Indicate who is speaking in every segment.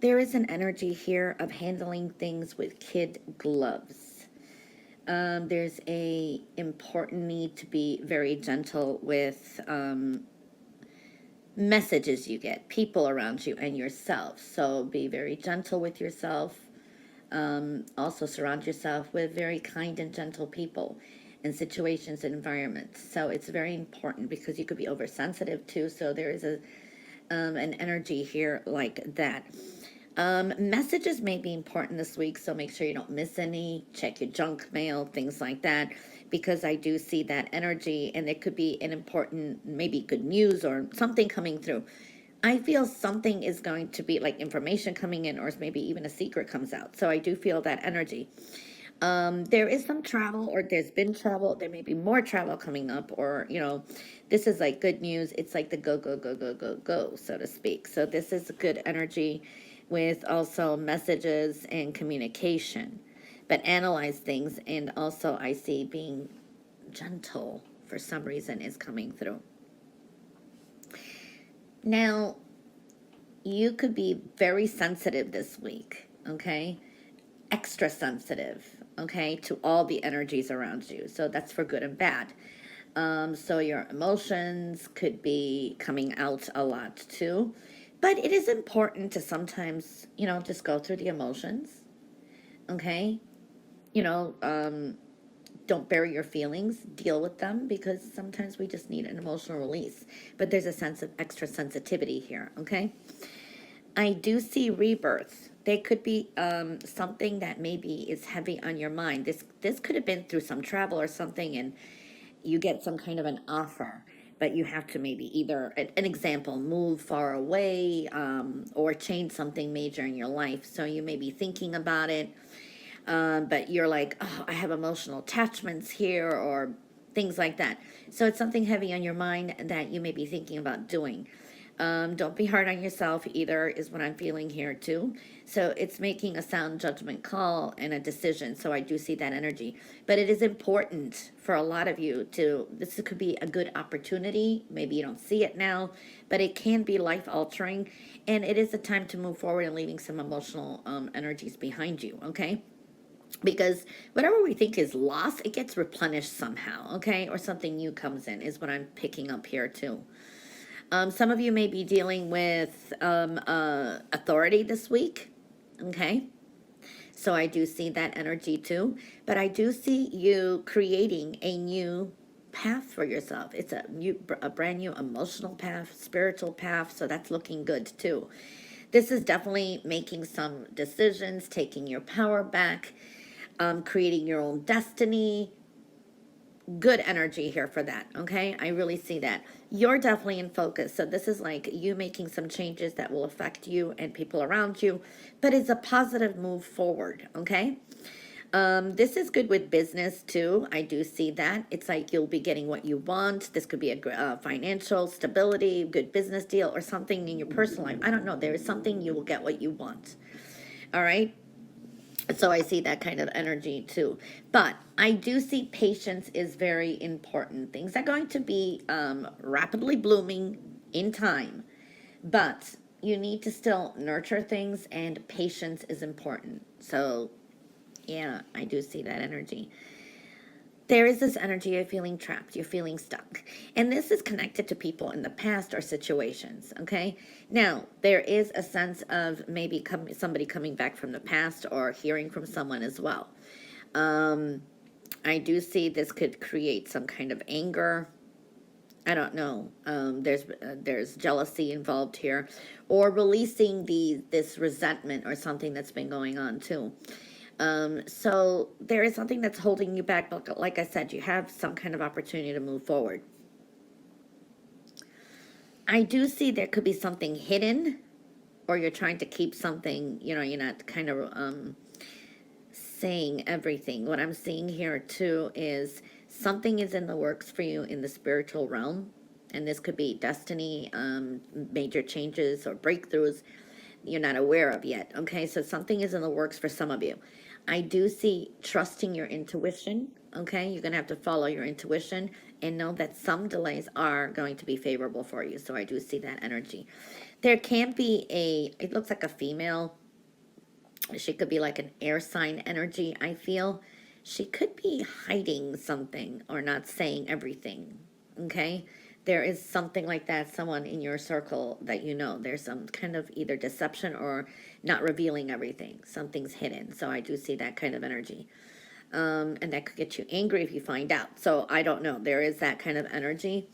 Speaker 1: There is an energy here of handling things with kid gloves. There's a important need to be very gentle with messages you get, people around you, and yourself. So be very gentle with yourself. Also surround yourself with very kind and gentle people in situations and environments. So it's very important because you could be oversensitive too. So there is an energy here like that. Messages may be important this week, so make sure you don't miss any. Check your junk mail, things like that, because I do see that energy, and it could be an important, maybe good news or something coming through. I feel something is going to be like information coming in, or maybe even a secret comes out. So I do feel that energy. There is some travel, or there's been travel. There may be more travel coming up, or, this is like good news. It's like the go, go, go, go, go, go, so to speak. So this is good energy with also messages and communication, but analyze things. And also I see being gentle for some reason is coming through. Now, you could be very sensitive this week, okay? Extra sensitive, okay, to all the energies around you. So that's for good and bad. So your emotions could be coming out a lot too. But it is important to sometimes, just go through the emotions, okay? You know, don't bury your feelings, deal with them, because sometimes we just need an emotional release. But there's a sense of extra sensitivity here, okay? I do see rebirth. They could be something that maybe is heavy on your mind. This could have been through some travel or something, and you get some kind of an offer, but you have to maybe either, an example, move far away, or change something major in your life. So you may be thinking about it, but you're like, oh, I have emotional attachments here, or things like that. So it's something heavy on your mind that you may be thinking about doing. Don't be hard on yourself either, is what I'm feeling here too. So it's making a sound judgment call and a decision. So I do see that energy. But it is important for a lot of you this could be a good opportunity. Maybe you don't see it now, but it can be life altering. And it is a time to move forward and leaving some emotional energies behind you, okay? Because whatever we think is lost, it gets replenished somehow, okay? Or something new comes in, is what I'm picking up here too. Some of you may be dealing with authority this week, okay? So I do see that energy too. But I do see you creating a new path for yourself. It's a brand new emotional path, spiritual path, so that's looking good too. This is definitely making some decisions, taking your power back, creating your own destiny. Good energy here for that, okay? I really see that. You're definitely in focus. So this is like you making some changes that will affect you and people around you, but it's a positive move forward, okay? This is good with business too. I do see that. It's like you'll be getting what you want. This could be a financial stability, good business deal, or something in your personal life. I don't know. There is something you will get what you want. All right? So I see that kind of energy too. But I do see patience is very important. Things are going to be rapidly blooming in time, but you need to still nurture things, and patience is important. So yeah, I do see that energy. There is this energy of feeling trapped, you're feeling stuck. And this is connected to people in the past or situations, okay? Now, there is a sense of maybe somebody coming back from the past, or hearing from someone as well. I do see this could create some kind of anger. I don't know. There's jealousy involved here, or releasing this resentment or something that's been going on too. So there is something that's holding you back. Like I said, you have some kind of opportunity to move forward. I do see there could be something hidden, or you're trying to keep something, you're not kind of saying everything. What I'm seeing here too is something is in the works for you in the spiritual realm. And this could be destiny, major changes or breakthroughs you're not aware of yet. Okay, so something is in the works for some of you. I do see trusting your intuition. Okay, you're going to have to follow your intuition and know that some delays are going to be favorable for you. So I do see that energy. There can be it looks like a female. She could be like an air sign energy, I feel. She could be hiding something or not saying everything. Okay? There is something like that, someone in your circle that you know. There's some kind of either deception or not revealing everything. Something's hidden. So I do see that kind of energy. And that could get you angry if you find out. So I don't know. There is that kind of energy.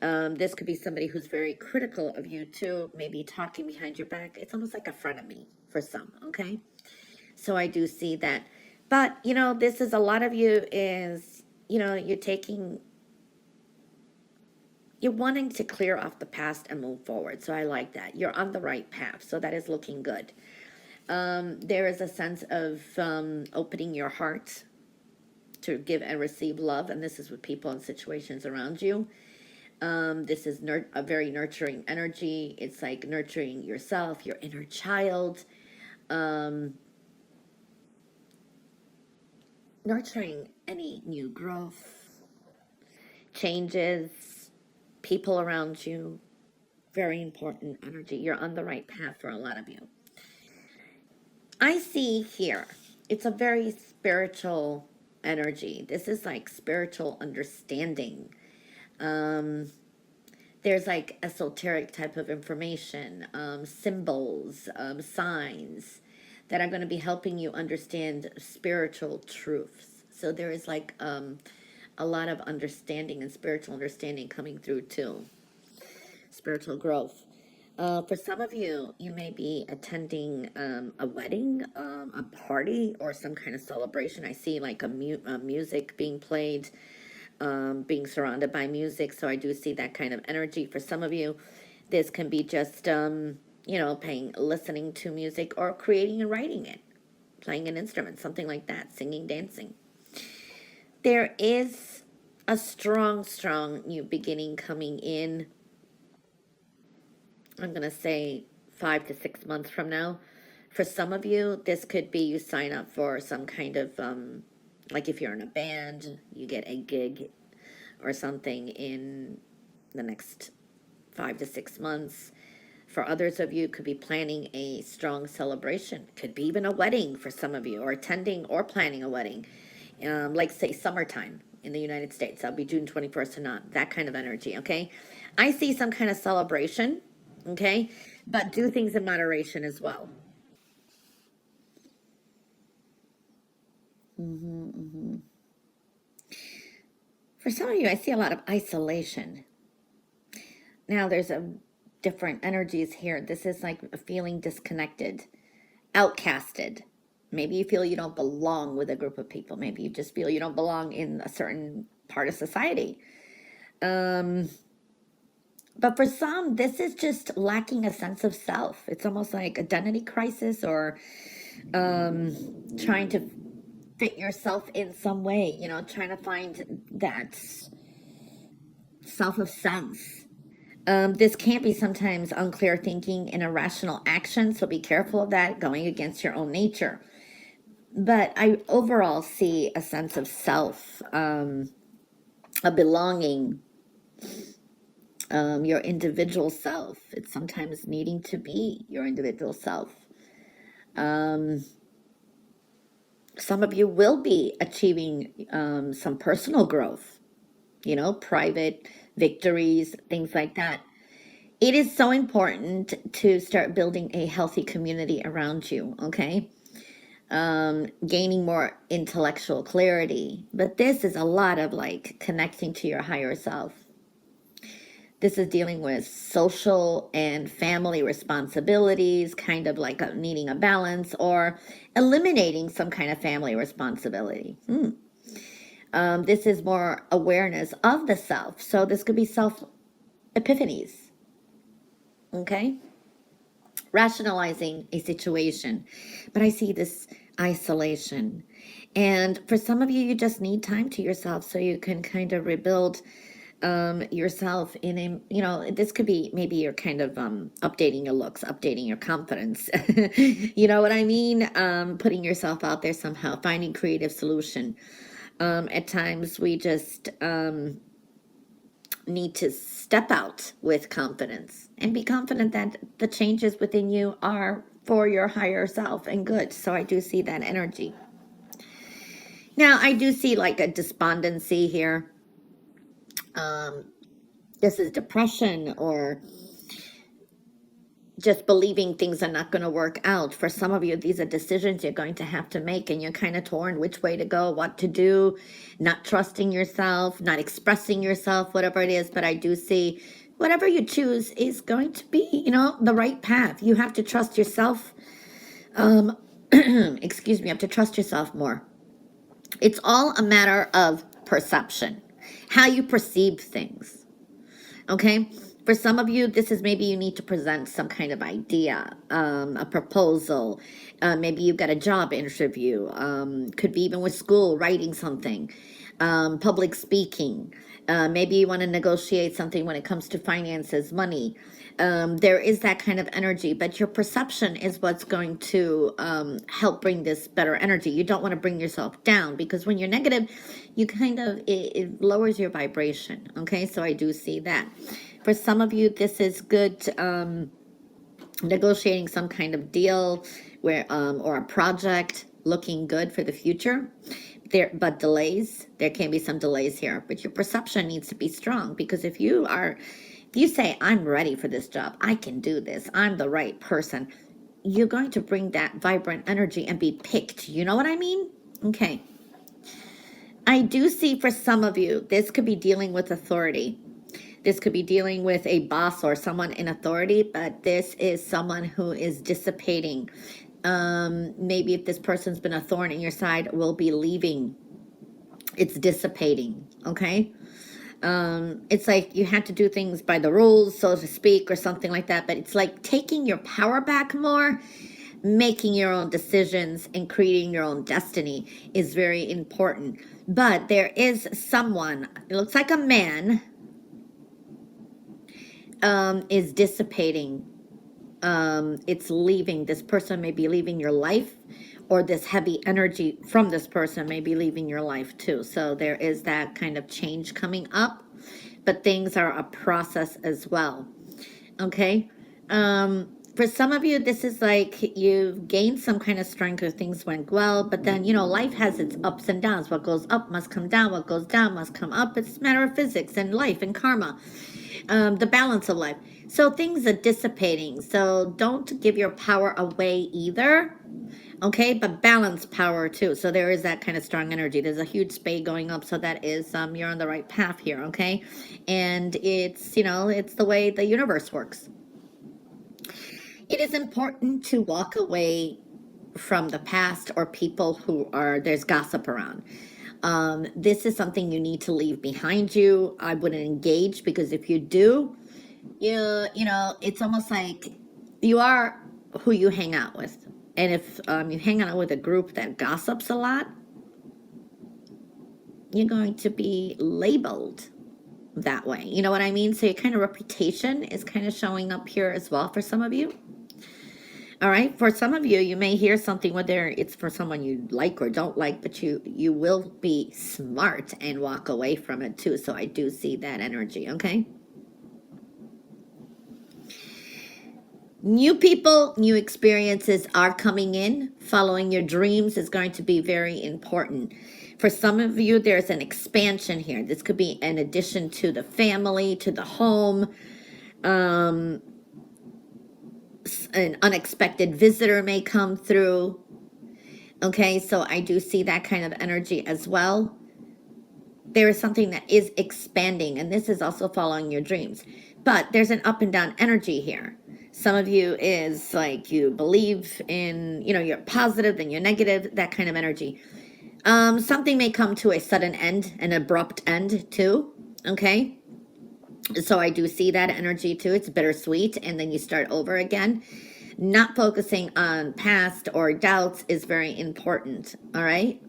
Speaker 1: This could be somebody who's very critical of you too, maybe talking behind your back. It's almost like a frenemy for some, okay? So I do see that. But, this is a lot of you is, you're wanting to clear off the past and move forward. So I like that. You're on the right path. So that is looking good. There is a sense of opening your heart to give and receive love. And this is with people and situations around you. This is a very nurturing energy. It's like nurturing yourself, your inner child, nurturing any new growth, changes, people around you. Very important energy. You're on the right path for a lot of you. I see here, it's a very spiritual energy. This is like spiritual understanding. There's like esoteric type of information, symbols, signs that are going to be helping you understand spiritual truths. So there is like a lot of understanding and spiritual understanding coming through too. Spiritual growth. For some of you, you may be attending a wedding, a party, or some kind of celebration. I see like a music being played, being surrounded by music. So I do see that kind of energy. For some of you, this can be just, listening to music or creating and writing it, playing an instrument, something like that, singing, dancing. There is a strong new beginning coming in. I'm going to say 5 to 6 months from now. For some of you, this could be you sign up for some kind of, like if you're in a band, you get a gig or something in the next 5 to 6 months. For others of you, could be planning a strong celebration. Could be even a wedding for some of you, or attending or planning a wedding. Like say summertime in the United States. That'll be June 21st or not. That kind of energy, okay? I see some kind of celebration. Okay, but do things in moderation as well. For some of you, I see a lot of isolation. Now, there's different energies here. This is like feeling disconnected, outcasted. Maybe you feel you don't belong with a group of people. Maybe you just feel you don't belong in a certain part of society. But for some, this is just lacking a sense of self. It's almost like identity crisis or trying to fit yourself in some way, trying to find that self of sense. This can be sometimes unclear thinking and irrational action, so be careful of that, going against your own nature. But I overall see a sense of self, a belonging, your individual self. It's sometimes needing to be your individual self. Some of you will be achieving some personal growth, private victories, things like that. It is so important to start building a healthy community around you, okay? Gaining more intellectual clarity. But this is a lot of like connecting to your higher self. This is dealing with social and family responsibilities, kind of like needing a balance or eliminating some kind of family responsibility. This is more awareness of the self. So this could be self epiphanies. Okay? Rationalizing a situation. But I see this isolation. And for some of you, you just need time to yourself so you can kind of rebuild yourself in a, this could be maybe you're kind of updating your looks, updating your confidence. You know what I mean? Putting yourself out there somehow, finding creative solution. At times we just need to step out with confidence and be confident that the changes within you are for your higher self and good. So I do see that energy. Now I do see like a despondency here. This is depression or just believing things are not going to work out. For some of you, these are decisions you're going to have to make, and you're kind of torn which way to go, what to do, not trusting yourself, not expressing yourself, whatever it is. But I do see whatever you choose is going to be, the right path. You have to trust yourself. Excuse me, you have to trust yourself more. It's all a matter of perception, how you perceive things. Okay? For some of you, this is maybe you need to present some kind of idea, a proposal. Maybe you've got a job interview. Could be even with school, writing something, public speaking. Maybe you want to negotiate something when it comes to finances, money. There is that kind of energy, but your perception is what's going to help bring this better energy. You don't want to bring yourself down, because when you're negative, you kind of, it lowers your vibration. Okay, so I do see that. For some of you, this is good, negotiating some kind of deal where, or a project looking good for the future. But delays, there can be some delays here, but your perception needs to be strong, because if you say, I'm ready for this job, I can do this, I'm the right person, you're going to bring that vibrant energy and be picked. You know what I mean? Okay. I do see for some of you, this could be dealing with authority. This could be dealing with a boss or someone in authority, but this is someone who is dissipating. Maybe if this person's been a thorn in your side, will be leaving. It's dissipating, okay? It's like you had to do things by the rules, so to speak, or something like that, but it's like taking your power back more, making your own decisions and creating your own destiny is very important. But there is someone, it looks like a man, is dissipating. It's leaving. This person may be leaving your life, or this heavy energy from this person may be leaving your life too. So there is that kind of change coming up, but things are a process as well. Okay. For some of you, this is like you've gained some kind of strength or things went well, but then, life has its ups and downs. What goes up must come down. What goes down must come up. It's a matter of physics and life and karma. The balance of life. So things are dissipating. So don't give your power away either. Okay, but balance power too. So there is that kind of strong energy. There's a huge spade going up. So that is, you're on the right path here. Okay. And it's, it's the way the universe works. It is important to walk away from the past or people who there's gossip around. This is something you need to leave behind you. I wouldn't engage, because if you do, it's almost like you are who you hang out with. And if you hang out with a group that gossips a lot, you're going to be labeled that way. You know what I mean? So your kind of reputation is kind of showing up here as well for some of you. All right. For some of you, you may hear something, whether it's for someone you like or don't like, but you will be smart and walk away from it too. So I do see that energy. Okay. New people, new experiences are coming in. Following your dreams is going to be very important. For some of you, there's an expansion here. This could be an addition to the family, to the home. An unexpected visitor may come through. Okay, so I do see that kind of energy as well. There is something that is expanding, and this is also following your dreams. But there's an up and down energy here. Some of you is like you believe in, you're positive, then you're negative, that kind of energy. Something may come to a sudden end, an abrupt end too. Okay. So I do see that energy too. It's bittersweet, and then you start over again. Not focusing on past or doubts is very important. All right.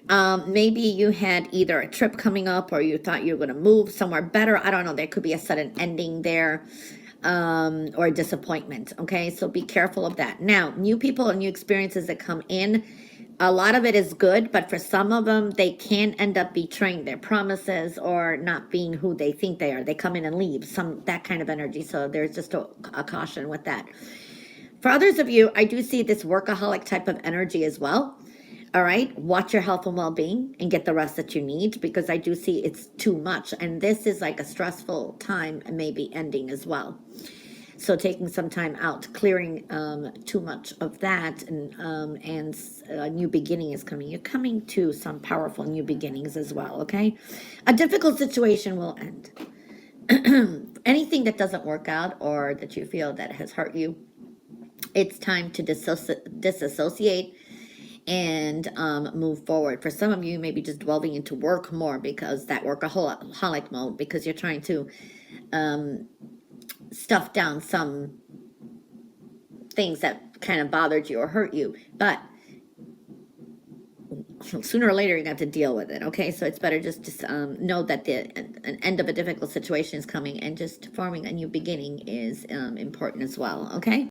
Speaker 1: Maybe you had either a trip coming up or you thought you were going to move somewhere better. I don't know. There could be a sudden ending there, or a disappointment. Okay, so be careful of that. Now, new people and new experiences that come in, a lot of it is good, but for some of them, they can end up betraying their promises or not being who they think they are. They come in and leave, that kind of energy. So there's just a caution with that. For others of you, I do see this workaholic type of energy as well. All right, watch your health and well-being and get the rest that you need, because I do see it's too much. And this is like a stressful time and maybe ending as well. So taking some time out, clearing too much of that, and a new beginning is coming. You're coming to some powerful new beginnings as well, okay? A difficult situation will end. Anything that doesn't work out or that you feel that has hurt you, it's time to disassociate and move forward. For some of you, maybe just delving into work more, because that workaholic mode, because you're trying to stuff down some things that kind of bothered you or hurt you. But sooner or later, you're going to have to deal with it, okay? So it's better just to know that an end of a difficult situation is coming, and just forming a new beginning is important as well, okay?